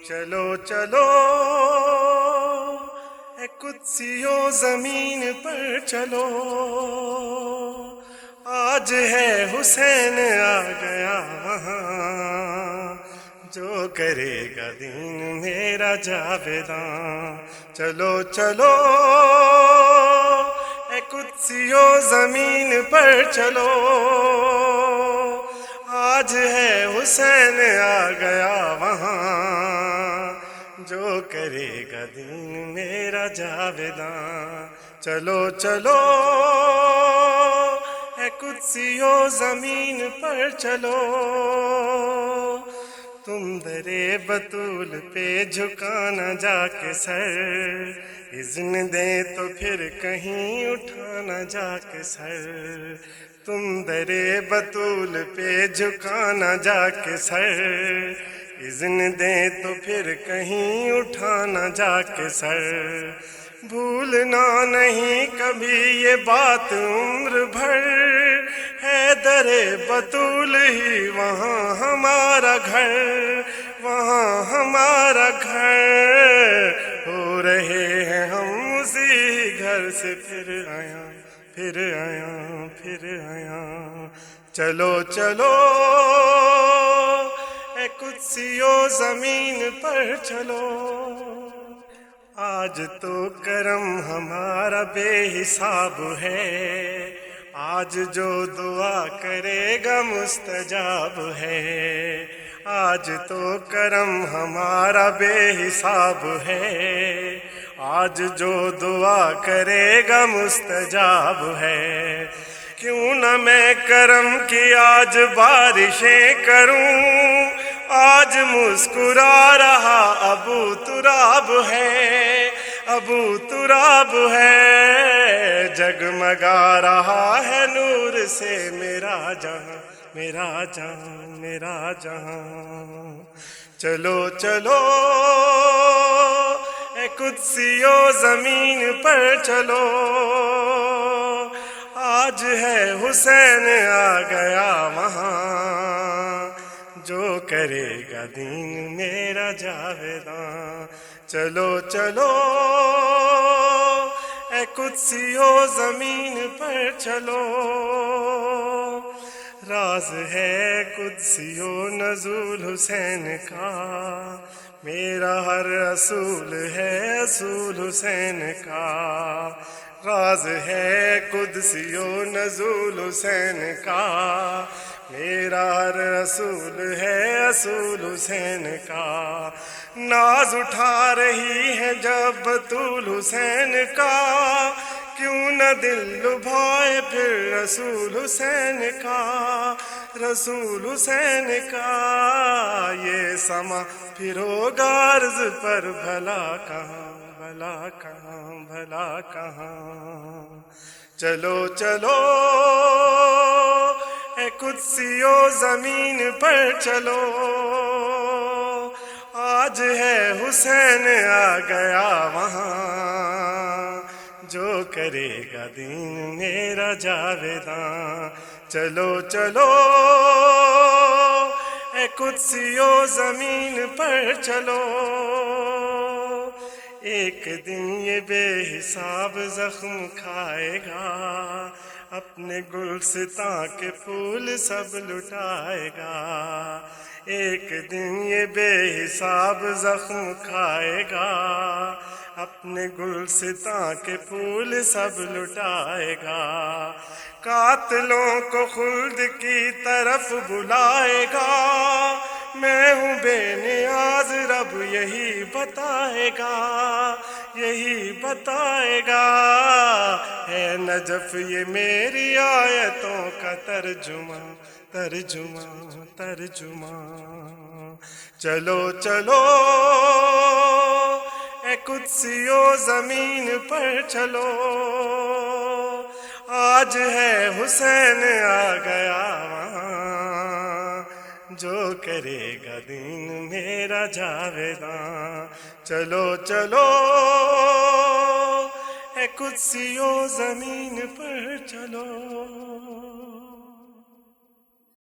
چلو چلو اے قدسیوں زمین پر چلو، آج ہے حسین آ گیا وہاں، جو کرے گا دین میرا جاویداں۔ چلو چلو اے قدسیوں زمین پر چلو، آج ہے حسین آ گیا وہاں، جو کرے گا دین میرا جاویداں۔ چلو چلو اے قدسیوں زمین پر چلو، تم درے بطول پہ جھکانا جا کے سر، اذن دیں تو پھر کہیں اٹھانا جا کے سر۔ تم درے بطول پہ جھکانا جا کے سر، اذن دیں تو پھر کہیں اٹھانا جا کے سر۔ بھولنا نہیں کبھی یہ بات عمر بھر، ہے درے بطول ہی وہاں ہمارا گھر، وہاں ہمارا گھر۔ ہو رہے ہیں ہم اسی گھر سے پھر آیا پھر آیا پھر آیا۔ چلو چلو اے قدسیوں زمین پر چلو، آج تو کرم ہمارا بے حساب ہے، آج جو دعا کرے گا مستجاب ہے۔ آج تو کرم ہمارا بے حساب ہے، آج جو دعا کرے گا مستجاب ہے۔ کیوں نہ میں کرم کی آج بارشیں کروں، آج مسکرا رہا ابو تراب ہے، ابو تراب ہے۔ جگمگا رہا ہے نور سے میرا جہاں، میرا جہاں، میرا جہاں۔ چلو چلو اے قدسیوں زمین پر چلو، آج ہے حسین آ گیا وہاں، جو کرے گا دین میرا جاویداں۔ چلو چلو اے قدسیوں زمین پر چلو، راز ہے قدسیوں نزول حسین کا، میرا ہر اصول ہے اصول حسین کا۔ راز ہے قدسیوں نزول حسین کا، میرا ہر اصول ہے اصول حسین کا۔ ناز اٹھا رہی ہے جب بطول حسین کا، کیوں نہ دل لبھائے پھر رسول حسین کا، رسول حسین کا۔ یہ سما پھرو گارز پر بھلا کہاں، بھلا کہاں، بھلا کہاں۔ چلو چلو اے قدسیوں زمین پر چلو، آج ہے حسین آ گیا وہاں، جو کرے گا دین میرا جاویداں۔ چلو چلو اے قدسیوں زمین پر چلو، ایک دن یہ بے حساب زخم کھائے گا، اپنے گلستاں کے پھول سب لٹائے گا۔ ایک دن یہ بے حساب زخم کھائے گا، اپنے گلستاں کے پھول سب لٹائے گا۔ قاتلوں کو خلد کی طرف بلائے گا، میں ہوں بے نیاز رب یہی بتائے گا، یہی بتائے گا۔ ہے نجف یہ میری آیتوں کا ترجمہ، ترجمہ، ترجمہ۔ چلو چلو اے قدسیوں زمین پر چلو، آج ہے حسین آ گیا وہاں، جو کرے گا دین میرا جاویداں۔ چلو چلو اے قدسیوں زمین پر چلو۔